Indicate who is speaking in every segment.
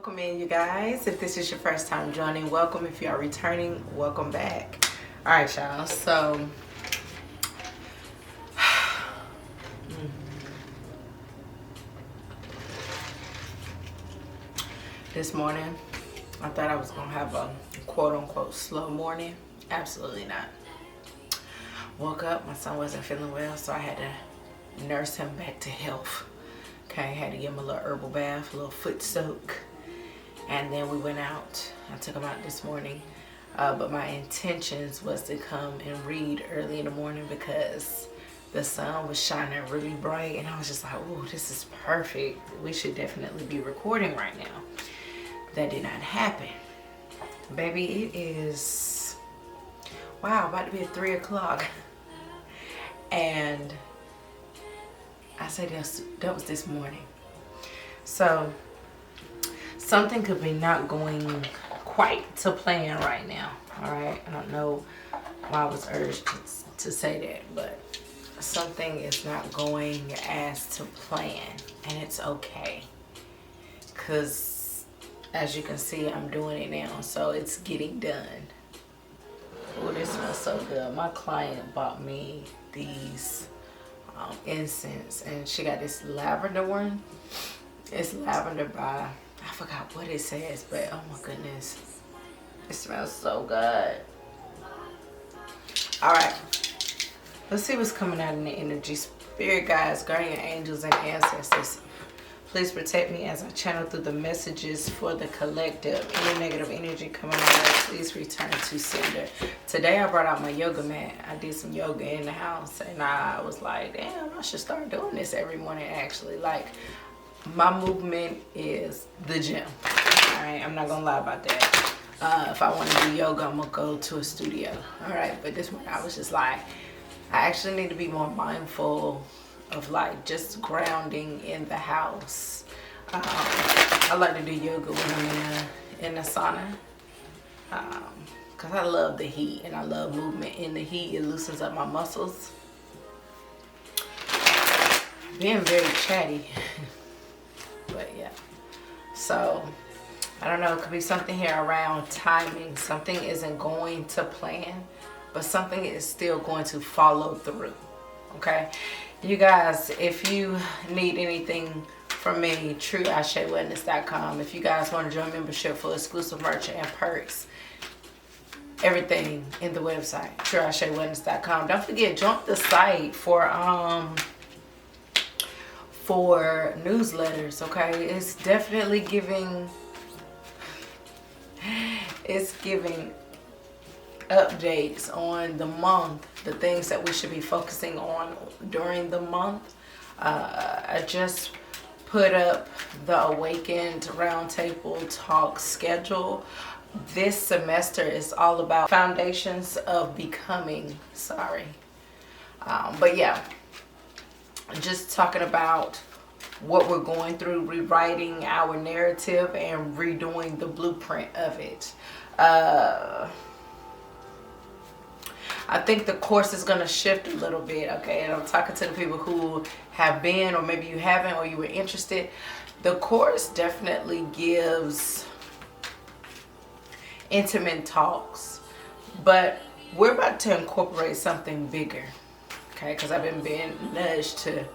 Speaker 1: Welcome in, you guys. If this is your first time joining, welcome. If you are returning, welcome back. All right, y'all. So this morning I thought I was gonna have a quote-unquote slow morning. Absolutely not. Woke up, my son wasn't feeling well, so I had to nurse him back to health. Okay, had to give him a little herbal bath, a little foot soak, and then we went out. I took him out this morning, but my intentions was to come and read early in the morning because the sun was shining really bright, and I was just like, oh, this is perfect. We should definitely be recording right now. That did not happen. Baby, it is, wow, about to be at 3 o'clock. And I said that was this morning. So something could be not going quite to plan right now. All right, I don't know why I was urged to say that, but something is not going as to plan, and it's okay, because as you can see, I'm doing it now, so it's getting done. Oh, this smells so good. My client bought me these incense, and she got this lavender one. It's lavender by, I forgot what it says, but oh my goodness, it smells so good. All right, let's see what's coming out in the energy. Spirit guides, guardian angels, and ancestors, please protect me as I channel through the messages for the collective. Any negative energy coming my way, please return to sender. Today I brought out my yoga mat. I did some yoga in the house, and I was like, damn, I should start doing this every morning actually. Like, my movement is the gym. All right, I'm not gonna lie about that. If I want to do yoga, I'm gonna go to a studio. All right, but this morning I was just like, I actually need to be more mindful of like just grounding in the house. I like to do yoga when I'm in the sauna, because I love the heat and I love movement in the heat. It loosens up my muscles. Being very chatty. But yeah, so I don't know, it could be something here around timing. Something isn't going to plan, but something is still going to follow through. Okay, you guys, if you need anything from me, 𝓓𝓸𝓷𝓷𝓼.com. If you guys want to join membership for exclusive merch and perks, everything in the website, 𝓓𝓸𝓷𝓷𝓼.com. Don't forget, join the site for newsletters. Okay, it's definitely giving updates on the month, the things that we should be focusing on during the month. I just put up the Awakened Roundtable talk schedule. This semester is all about foundations of becoming. But yeah, just talking about what we're going through, rewriting our narrative and redoing the blueprint of it. I think the course is going to shift a little bit, okay? And I'm talking to the people who have been, or maybe you haven't, or you were interested. The course definitely gives intimate talks, but we're about to incorporate something bigger, okay? Because I've been being nudged to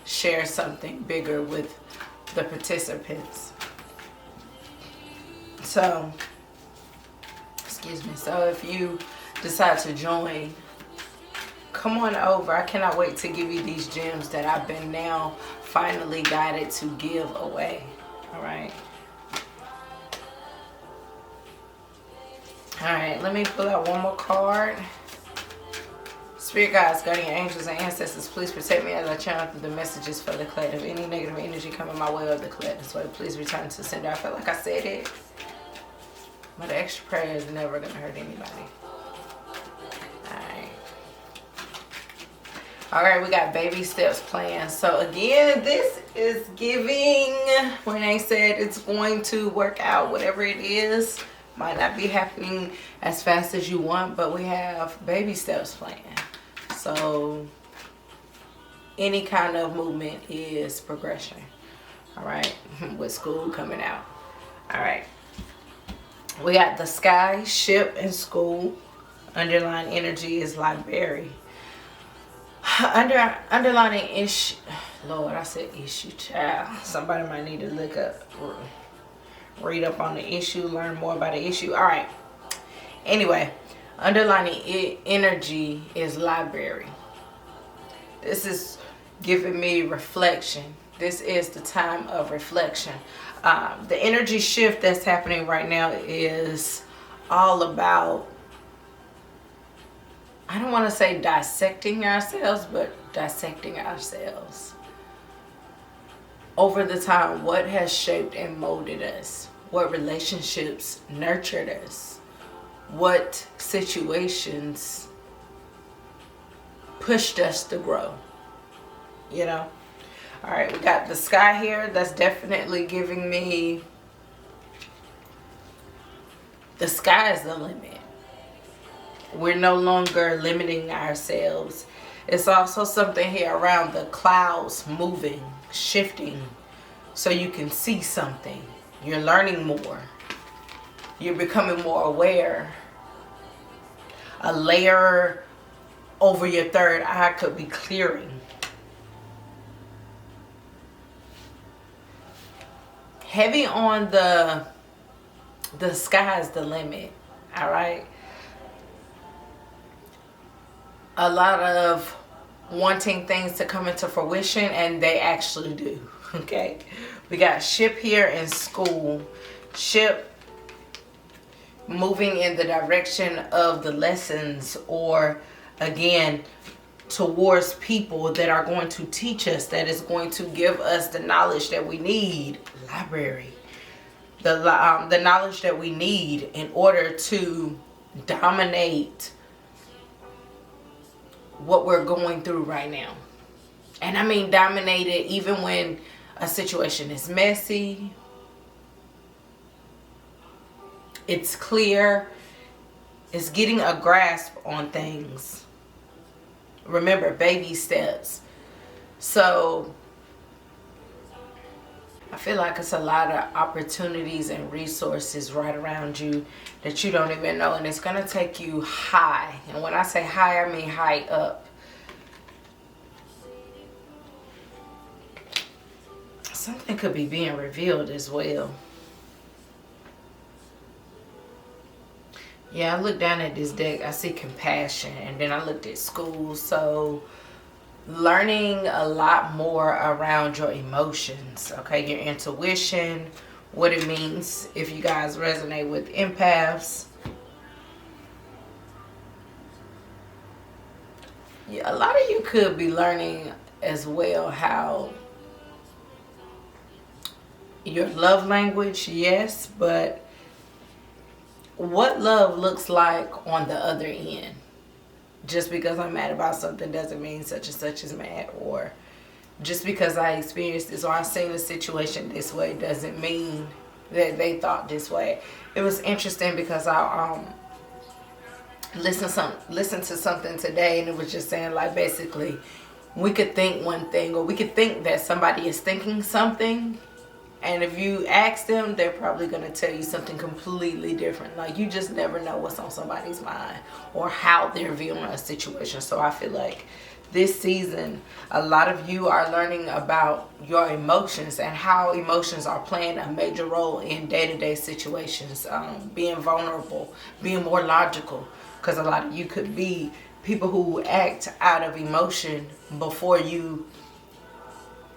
Speaker 1: share something bigger with the participants. So, excuse me. So if you decide to join, come on over. I cannot wait to give you these gems that I've been now finally guided to give away. All right. All right, let me pull out one more card. Spirit guides, guardian angels, and ancestors, please protect me as I channel through the messages for the collective. Any negative energy coming my way or the collective way, please return to sender. I feel like I said it, but the extra prayer is never going to hurt anybody. All right, we got baby steps planned. So again, this is giving, when they said it's going to work out, whatever it is, might not be happening as fast as you want, but we have baby steps planned. So any kind of movement is progression. All right, with school coming out. All right. We got the sky, ship, and school. Underlying energy is library. Underlining issue. Lord, I said issue, child. Somebody might need to look up, read up on the issue, learn more about the issue. All right. Anyway, underlining energy is library. This is giving me reflection. This is the time of reflection. The energy shift that's happening right now is all about, I don't want to say dissecting ourselves, but dissecting ourselves. Over the time, what has shaped and molded us? What relationships nurtured us? What situations pushed us to grow? You know? All right, we got the sky here. That's definitely giving me, the sky is the limit. We're no longer limiting ourselves. It's also something here around the clouds moving, shifting, so you can see something. You're learning more. You're becoming more aware. A layer over your third eye could be clearing. Heavy on the sky is the limit. All right. A lot of wanting things to come into fruition, and they actually do. Okay. We got ship here in school. Ship moving in the direction of the lessons, or again towards people that are going to teach us, that is going to give us the knowledge that we need. Library. The knowledge that we need in order to dominate what we're going through right now. And I mean dominate it even when a situation is messy. It's clear. It's getting a grasp on things. Remember, baby steps. So I feel like it's a lot of opportunities and resources right around you that you don't even know. And it's going to take you high. And when I say high, I mean high up. Something could be being revealed as well. Yeah, I looked down at this deck. I see compassion. And then I looked at school. So learning a lot more around your emotions, okay, your intuition, what it means if you guys resonate with empaths. Yeah, a lot of you could be learning as well how your love language, yes, but what love looks like on the other end. Just because I'm mad about something doesn't mean such and such is mad. Or just because I experienced this or I seen a situation this way doesn't mean that they thought this way. It was interesting because I listened to something today, and it was just saying, like, basically we could think one thing, or we could think that somebody is thinking something, and if you ask them, they're probably going to tell you something completely different. Like, you just never know what's on somebody's mind or how they're viewing a situation. So I feel like this season, a lot of you are learning about your emotions and how emotions are playing a major role in day-to-day situations. Being vulnerable, being more logical, because a lot of you could be people who act out of emotion before you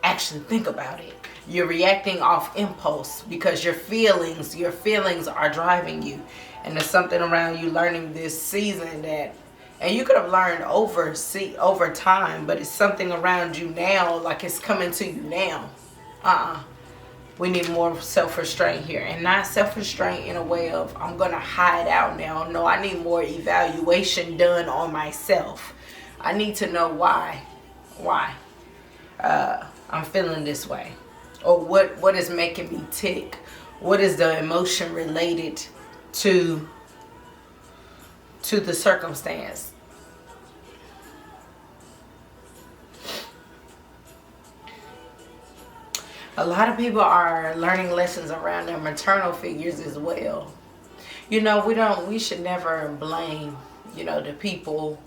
Speaker 1: actually think about it. You're reacting off impulse because your feelings are driving you. And there's something around you learning this season that, and you could have learned over time, but it's something around you now, like it's coming to you now. We need more self-restraint here, and not self-restraint in a way of I'm gonna hide out now. No, I need more evaluation done on myself. I need to know why I'm feeling this way, or what is making me tick. What is the emotion related to the circumstance? A lot of people are learning lessons around their maternal figures as well. You know, we should never blame, you know, the people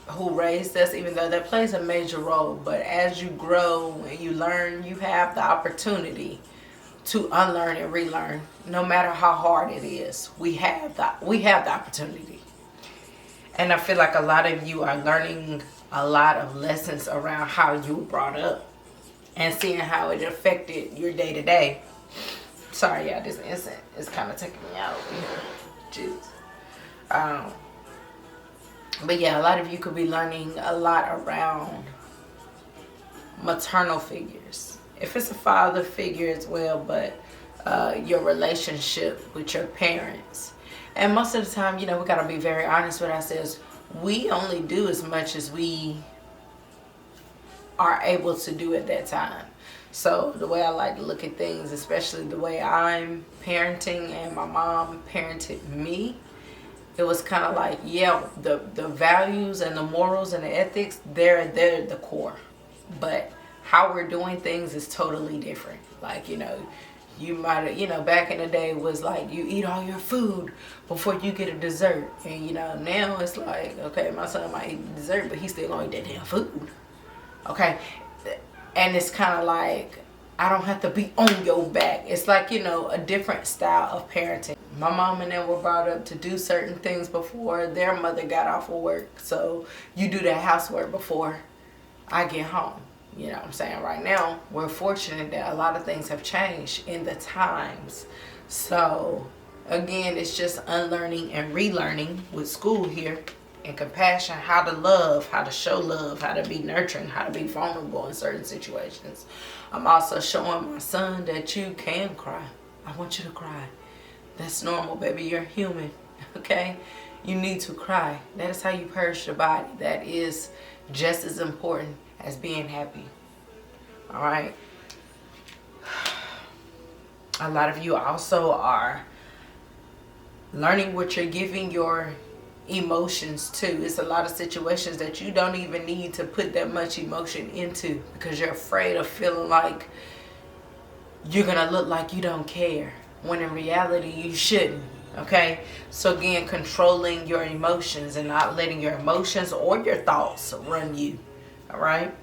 Speaker 1: who raised us, even though that plays a major role. But as you grow and you learn, you have the opportunity to unlearn and relearn. No matter how hard it is, we have the opportunity. And I feel like a lot of you are learning a lot of lessons around how you were brought up and seeing how it affected your day to day. Sorry, y'all, this instant is kind of taking me out over here. Jeez. But yeah, a lot of you could be learning a lot around maternal figures. If it's a father figure as well, but your relationship with your parents. And most of the time, you know, we got to be very honest with ourselves. We only do as much as we are able to do at that time. So the way I like to look at things, especially the way I'm parenting and my mom parented me, it was kind of like, yeah, the values and the morals and the ethics, they're the core. But how we're doing things is totally different. Like, you know, you might have, you know, back in the day was like you eat all your food before you get a dessert. And, you know, now it's like, okay, my son might eat dessert, but he's still going to eat that damn food. Okay? And it's kind of like, I don't have to be on your back. It's like, you know, a different style of parenting. My mom and them were brought up to do certain things before their mother got off of work. So you do that housework before I get home. You know what I'm saying? Right now, we're fortunate that a lot of things have changed in the times. So, again, it's just unlearning and relearning with school here. And compassion, how to love, how to show love, how to be nurturing, how to be vulnerable in certain situations. I'm also showing my son that you can cry. I want you to cry. That's normal, baby. You're human, okay? You need to cry. That is how you purge the body. That is just as important as being happy. All right? A lot of you also are learning what you're giving your emotions to. It's a lot of situations that you don't even need to put that much emotion into because you're afraid of feeling like you're gonna look like you don't care, when in reality you shouldn't. Okay? So again, controlling your emotions and not letting your emotions or your thoughts run you. All right?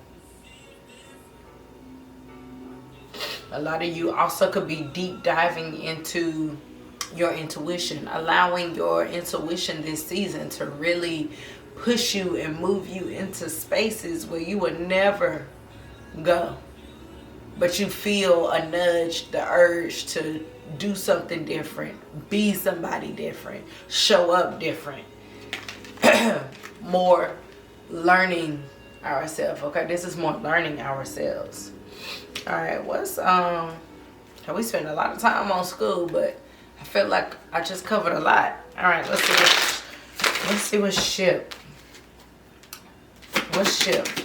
Speaker 1: A lot of you also could be deep diving into your intuition, allowing your intuition this season to really push you and move you into spaces where you would never go. But you feel a nudge, the urge to do something different, be somebody different, show up different. More learning ourselves. Okay, this is more learning ourselves. All right, we spend a lot of time on school, but I feel like I just covered a lot. All right, let's see what's shipped. What's shipped?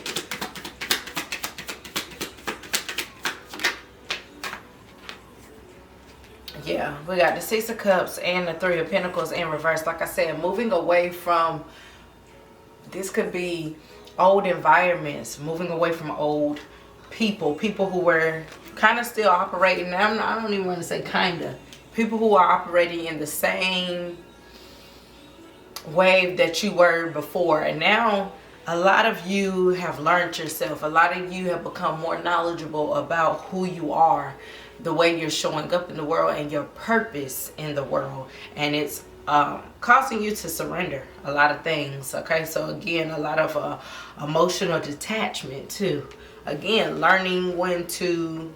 Speaker 1: Yeah, we got the Six of Cups and the Three of Pentacles in reverse. Like I said, moving away from, this could be old environments, moving away from old people who were kind of still operating. I don't even want to say kind of. People who are operating in the same wave that you were before. And now a lot of you have learned yourself. A lot of you have become more knowledgeable about who you are, the way you're showing up in the world and your purpose in the world. And it's causing you to surrender a lot of things. Okay, so again, a lot of emotional detachment too. Again, learning when to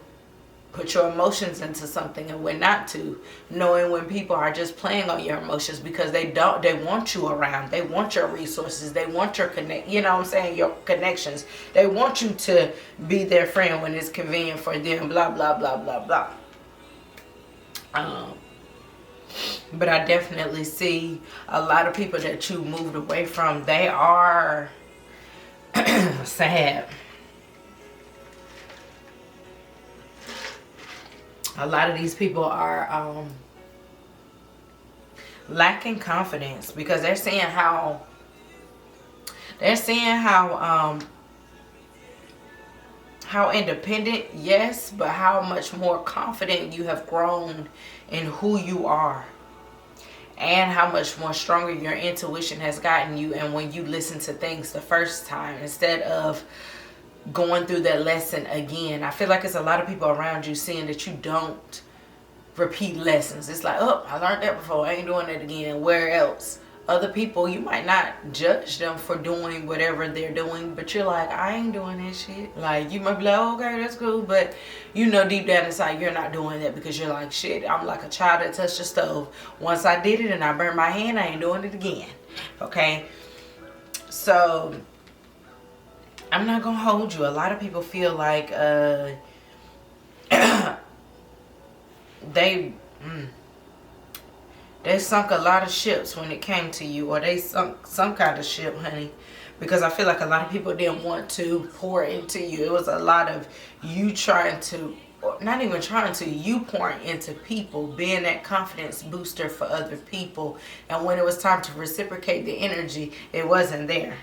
Speaker 1: put your emotions into something and when not to. Knowing when people are just playing on your emotions because they want you around. They want your resources. They want your your connections. They want you to be their friend when it's convenient for them, blah, blah, blah, blah, blah. But I definitely see a lot of people that you moved away from. They are sad. A lot of these people are lacking confidence because they're seeing how how independent, yes, but how much more confident you have grown in who you are, and how much more stronger your intuition has gotten you. And when you listen to things the first time instead of going through that lesson again, I feel like it's a lot of people around you seeing that you don't repeat lessons. It's like, oh, I learned that before, I ain't doing it again. Where else? Other people, you might not judge them for doing whatever they're doing, but you're like, I ain't doing that shit. Like, you might be like, oh, okay, that's cool, but you know deep down inside you're not doing that, because you're like, shit, I'm like a child that touched the stove. Once I did it and I burned my hand, I ain't doing it again. Okay? So I'm not gonna hold you. A lot of people feel like they sunk a lot of ships when it came to you, or they sunk some kind of ship, honey, because I feel like a lot of people didn't want to pour into you. It was a lot of you trying to, or not even trying to, you pouring into people, being that confidence booster for other people, and when it was time to reciprocate the energy, it wasn't there.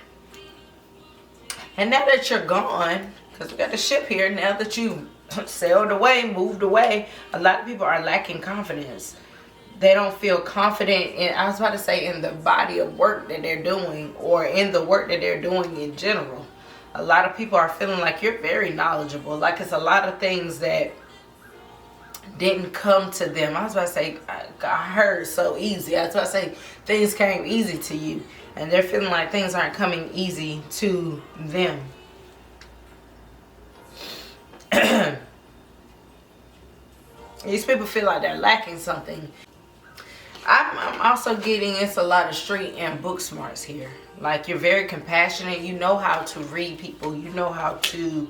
Speaker 1: And now that you're gone, because we got the ship here, now that you sailed away, moved away, a lot of people are lacking confidence. They don't feel confident in, I was about to say, in the body of work that they're doing, or in the work that they're doing in general. A lot of people are feeling like you're very knowledgeable. Like it's a lot of things that didn't come to them. I was about to say, I heard so easy. I was about to say, things came easy to you. And they're feeling like things aren't coming easy to them. These people feel like they're lacking something. I'm also getting, it's a lot of street and book smarts here. Like you're very compassionate. You know how to read people. You know how to,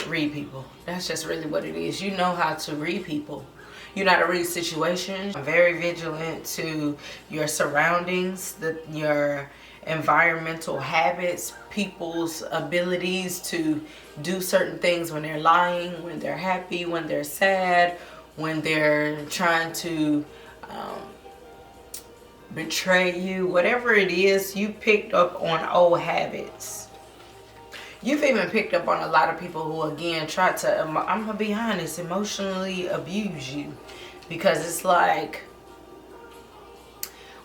Speaker 1: read people. That's just really what it is. You know how to read people. You know how to read situations. Very vigilant to your surroundings, your environmental habits, people's abilities to do certain things when they're lying, when they're happy, when they're sad, when they're trying to betray you. Whatever it is, you picked up on old habits. You've even picked up on a lot of people who, again, try to, I'm going to be honest, emotionally abuse you. Because it's like,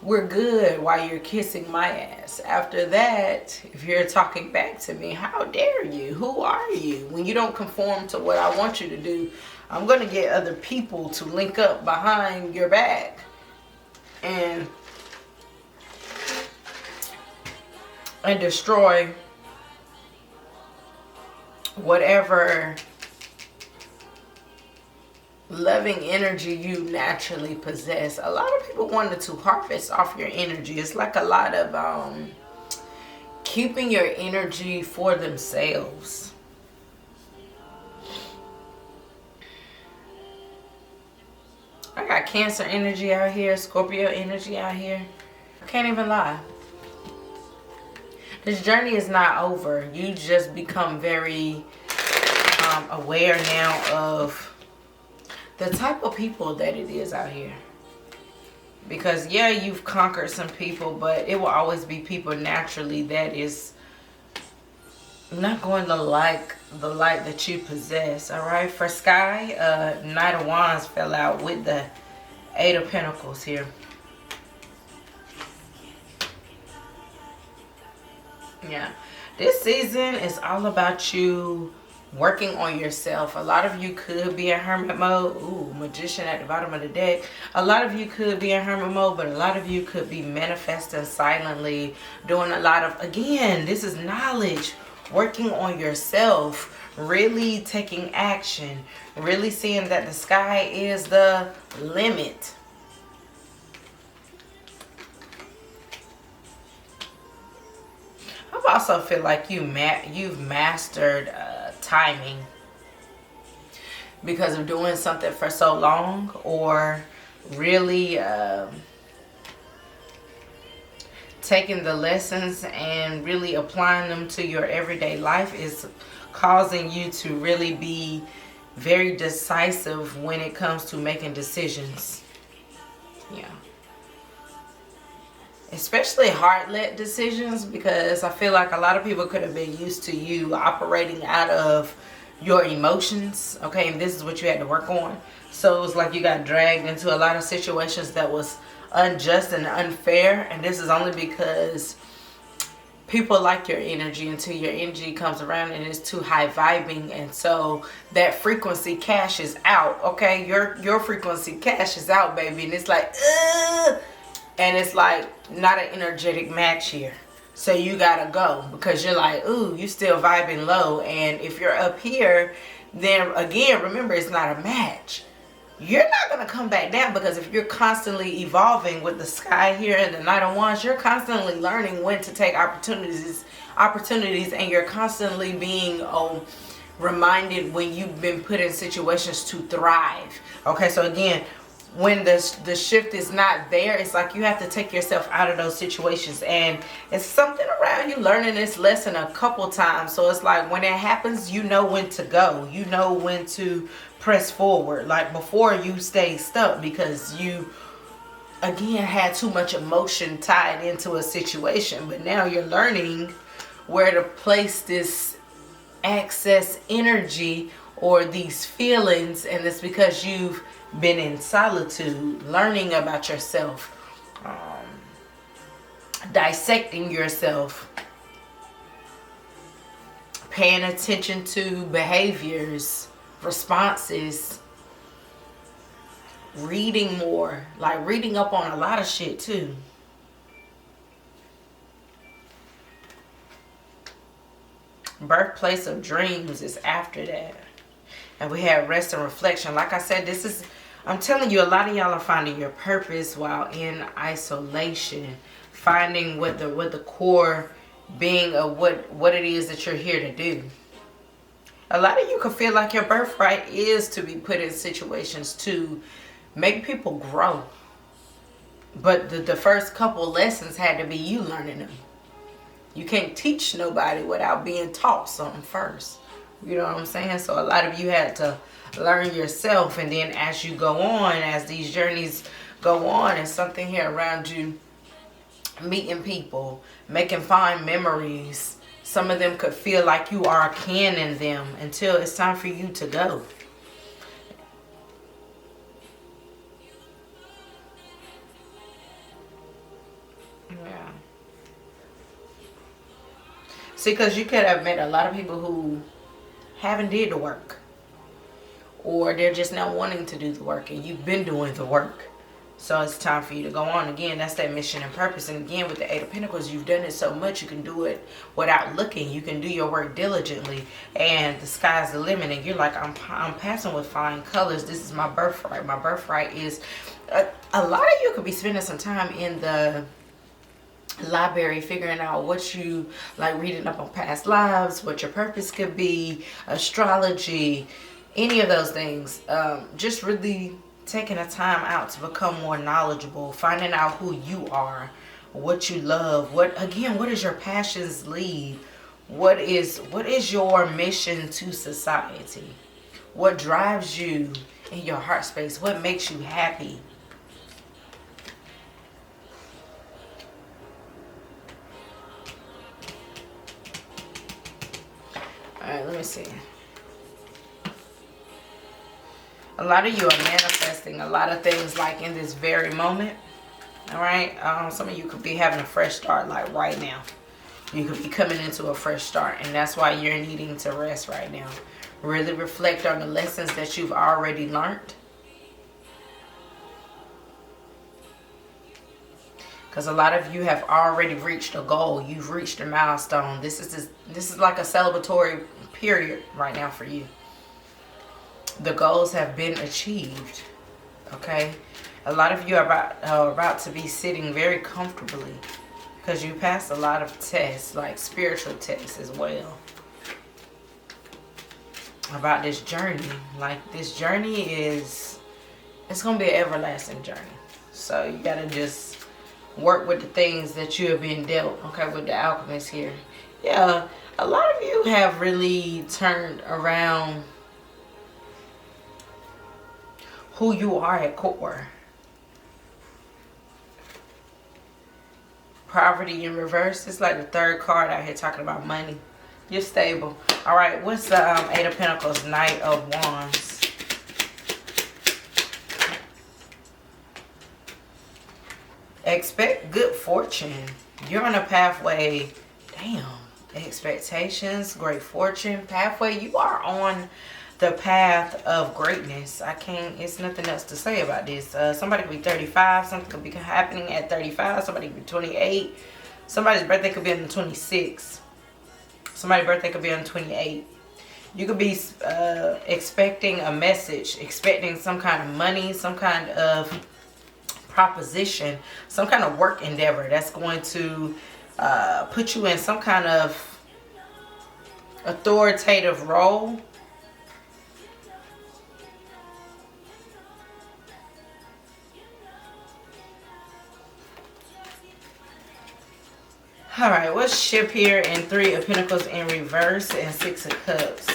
Speaker 1: we're good while you're kissing my ass. After that, if you're talking back to me, how dare you? Who are you? When you don't conform to what I want you to do, I'm going to get other people to link up behind your back and destroy whatever loving energy you naturally possess. A lot of people wanted to harvest off your energy. It's like a lot of keeping your energy for themselves. I got Cancer energy out here, Scorpio energy out here. I can't even lie. This journey is not over. You just become very aware now of the type of people that it is out here. Because yeah, you've conquered some people, but it will always be people naturally that is not going to like the light that you possess. All right, for Sky, Knight of Wands fell out with the 8 of Pentacles here. Yeah, this season is all about you working on yourself. A lot of you could be in hermit mode. Ooh, Magician at the bottom of the deck. A lot of you could be in hermit mode, but a lot of you could be manifesting silently, doing a lot of, again, this is knowledge, working on yourself, really taking action, really seeing that the sky is the limit. I also feel like you've mastered timing because of doing something for so long, or really taking the lessons and really applying them to your everyday life is causing you to really be very decisive when it comes to making decisions. Yeah. especially heart-led decisions, because I feel like a lot of people could have been used to you operating out of your emotions, okay, and this is what you had to work on. So it was like you got dragged into a lot of situations that was unjust and unfair, and this is only because people like your energy until your energy comes around and it's too high vibing, and so that frequency cashes out, okay? Your frequency cashes out, baby, and it's like, and it's like not an energetic match here. So you gotta go, because you're like, ooh, you still vibing low. And if you're up here, then again, remember, it's not a match. You're not going to come back down, because if you're constantly evolving with the sky here and the Knight of Wands, you're constantly learning when to take opportunities, and you're constantly being reminded when you've been put in situations to thrive. Okay, so again, when the shift is not there, it's like you have to take yourself out of those situations, and it's something around you learning this lesson a couple times. So it's like when it happens, you know when to go, you know when to press forward. Like before, you stay stuck because you again had too much emotion tied into a situation, but now you're learning where to place this excess energy or these feelings, and it's because you've been in solitude, learning about yourself, dissecting yourself, paying attention to behaviors, responses, reading more, like reading up on a lot of shit too. Birthplace of dreams is after that. And we have rest and reflection. Like I said, this is, I'm telling you, a lot of y'all are finding your purpose while in isolation, finding what the core being of what it is that you're here to do. A lot of you can feel like your birthright is to be put in situations to make people grow. But the first couple lessons had to be you learning them. You can't teach nobody without being taught something first. You know what I'm saying? So a lot of you had to learn yourself, and then as you go on, as these journeys go on, and something here around you, meeting people, making fond memories, some of them could feel like you are a kin in them until it's time for you to go. Yeah. See, because you could have met a lot of people who haven't did the work, or they're just not wanting to do the work, and you've been doing the work. So it's time for you to go on. Again, that's that mission and purpose. And again, with the Eight of Pentacles, you've done it so much, you can do it without looking. You can do your work diligently, and the sky's the limit. And you're like, I'm passing with flying colors. This is my birthright. My birthright is, a lot of you could be spending some time in the library figuring out what you like, reading up on past lives, what your purpose could be, astrology, any of those things. Just really taking a time out to become more knowledgeable, finding out who you are, what you love, what is your passions lead, what is your mission to society, what drives you in your heart space, what makes you happy. Alright, let me see. A lot of you are manifesting a lot of things like in this very moment. Alright? Some of you could be having a fresh start like right now. You could be coming into a fresh start, and that's why you're needing to rest right now. Really reflect on the lessons that you've already learned. Because a lot of you have already reached a goal. You've reached a milestone. This is like a celebratory period right now for you. The goals have been achieved. Okay? A lot of you are about to be sitting very comfortably, because you passed a lot of tests, like spiritual tests as well. About this journey. Like, this journey it's going to be an everlasting journey. So you got to just work with the things that you have been dealt, okay, with the alchemist here. Yeah, a lot of you have really turned around who you are at core. Poverty in reverse. It's like the third card out here talking about money. You're stable. All right, what's the Eight of Pentacles, Knight of Wands? Expect good fortune. You're on a pathway. Damn. Expectations, great fortune, pathway. You are on the path of greatness. It's nothing else to say about this. Somebody could be 35. Something could be happening at 35. Somebody could be 28. Somebody's birthday could be on the 26th. Somebody's birthday could be on the 28th. You could be expecting a message, expecting some kind of money, some kind of proposition, some kind of work endeavor that's going to put you in some kind of authoritative role. All right, what's ship here in Three of Pentacles in reverse and Six of Cups?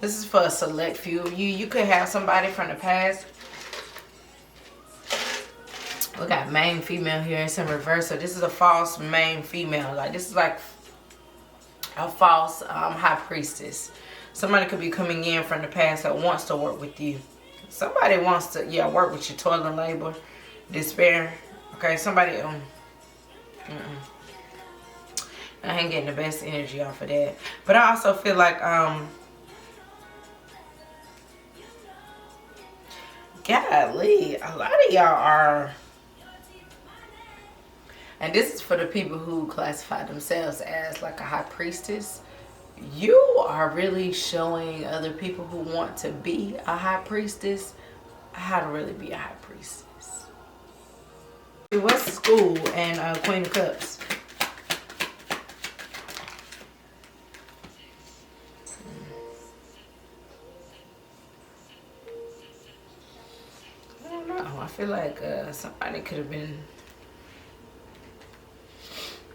Speaker 1: This is for a select few of you. You could have somebody from the past. We got main female here. It's in reverse. So this is a false main female. Like this is like a false high priestess. Somebody could be coming in from the past that wants to work with you. Somebody wants to, work with you. Toil and labor, despair. Okay, somebody. I ain't getting the best energy off of that. But I also feel like golly, a lot of y'all are, and this is for the people who classify themselves as like a high priestess. You are really showing other people who want to be a high priestess how to really be a high priestess. What's school and Queen of Cups? I don't know. I feel like somebody could have been.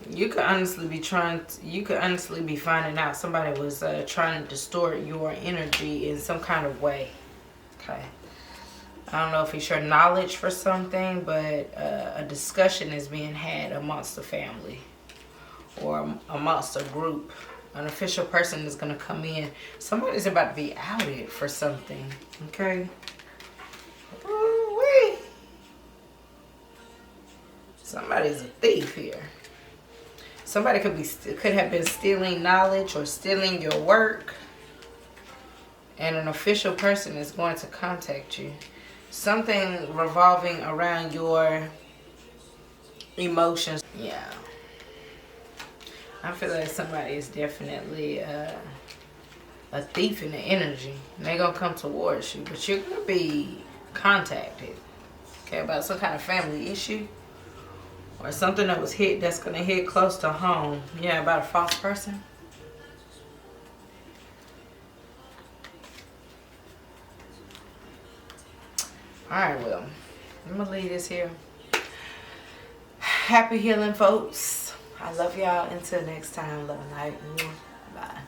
Speaker 1: You could honestly be finding out somebody was trying to distort your energy in some kind of way. Okay. I don't know if it's your knowledge for something, but a discussion is being had amongst the family or amongst a group. An official person is going to come in. Somebody's about to be outed for something. Okay. Ooh-wee. Somebody's a thief here. Somebody could have been stealing knowledge or stealing your work. And an official person is going to contact you. Something revolving around your emotions. Yeah. I feel like somebody is definitely a thief in the energy. And they're going to come towards you. But you're going to be contacted. Okay, about some kind of family issue. Or something that was hit that's going to hit close to home. Yeah, about a false person. Alright, well, I'm going to leave this here. Happy healing, folks. I love y'all. Until next time, love and light. Bye.